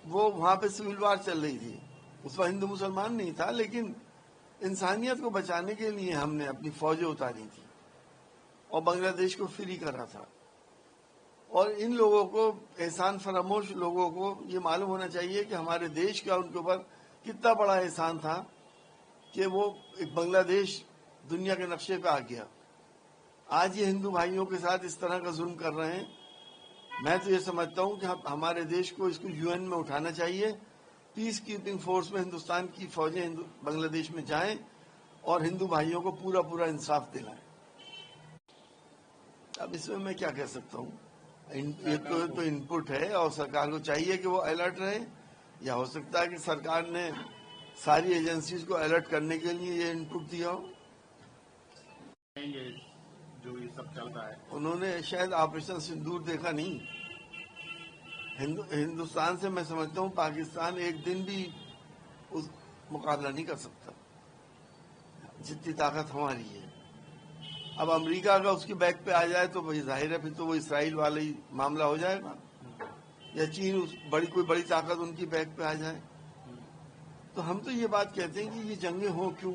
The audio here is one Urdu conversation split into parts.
وہ وہاں پہ سول وار چل رہی تھی، اس وقت ہندو مسلمان نہیں تھا، لیکن انسانیت کو بچانے کے لیے ہم نے اپنی فوجیں اتاری تھی اور بنگلہ دیش کو فری کرا تھا. اور ان لوگوں کو، احسان فراموش لوگوں کو یہ معلوم ہونا چاہیے کہ ہمارے دیش کا ان کے اوپر کتنا بڑا احسان تھا کہ وہ ایک بنگلہ دیش دنیا کے نقشے پہ آ گیا. آج یہ ہندو بھائیوں کے ساتھ اس طرح کا ظلم کر رہے ہیں. میں تو یہ سمجھتا ہوں کہ ہمارے دیش کو اس کو UN میں اٹھانا چاہیے. پیس کیپنگ فورس میں ہندوستان کی فوجیں بنگلہ دیش میں جائیں اور ہندو بھائیوں کو پورا انصاف دلائیں. اب اس میں میں کیا کہہ سکتا ہوں؟ یہ تو ان پٹ ہے اور سرکار کو چاہیے کہ وہ الرٹ رہے، یا ہو سکتا ہے کہ سرکار نے ساری ایجنسیز کو الرٹ کرنے کے لیے یہ ان پٹ دیا ہو. جو یہ سب چل رہا ہے انہوں نے شاید آپریشن سندور دیکھا نہیں. ہندوستان سے میں سمجھتا ہوں پاکستان ایک دن بھی اس مقابلہ نہیں کر سکتا جتنی طاقت ہماری ہے. اب امریکہ اگر اس کی بیک پہ آ جائے تو وہی ظاہر ہے پھر تو وہ اسرائیل والا ہی معاملہ ہو جائے گا، یا چین کوئی بڑی طاقت ان کی بیک پہ آ جائے. تو ہم تو یہ بات کہتے ہیں کہ یہ جنگیں ہوں کیوں،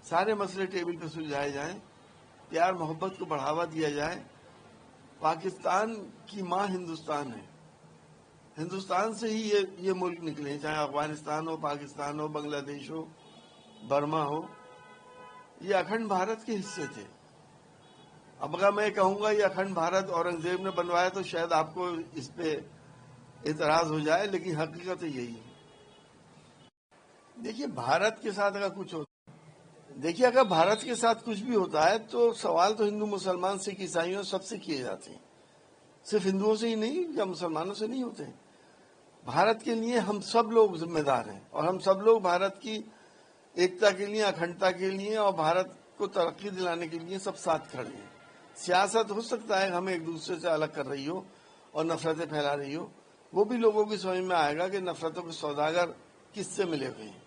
سارے مسئلے ٹیبل پہ سلجھائے جائیں، پیار محبت کو بڑھاوا دیا جائے. پاکستان کی ماں ہندوستان ہے، ہندوستان سے ہی یہ ملک نکلے، چاہے افغانستان ہو، پاکستان ہو، بنگلہ دیش ہو، برما ہو، یہ اکھنڈ بھارت کے حصے تھے. اب اگر میں کہوں گا یہ اکھنڈ بھارت اورنگزیب نے بنوایا تو شاید آپ کو اس پہ اعتراض ہو جائے، لیکن حقیقت یہی ہے. دیکھیے بھارت کے ساتھ اگر کچھ ہوتا اگر بھارت کے ساتھ کچھ بھی ہوتا ہے تو سوال تو ہندو مسلمان سکھ عیسائیوں سب سے کیے جاتے ہیں، صرف ہندوؤں سے ہی نہیں یا مسلمانوں سے نہیں ہوتے ہیں. بھارت کے لیے ہم سب لوگ ذمہ دار ہیں، اور ہم سب لوگ بھارت کی ایکتا کے لیے، اکھنڈتا کے لیے اور بھارت کو ترقی دلانے کے لیے سب ساتھ کھڑے ہیں. سیاست ہو سکتا ہے ہمیں ایک دوسرے سے الگ کر رہی ہو اور نفرتیں پھیلا رہی ہو، وہ بھی لوگوں کی سمجھ میں آئے گا کہ نفرتوں کے سوداگر کس سے ملے ہوئے ہیں.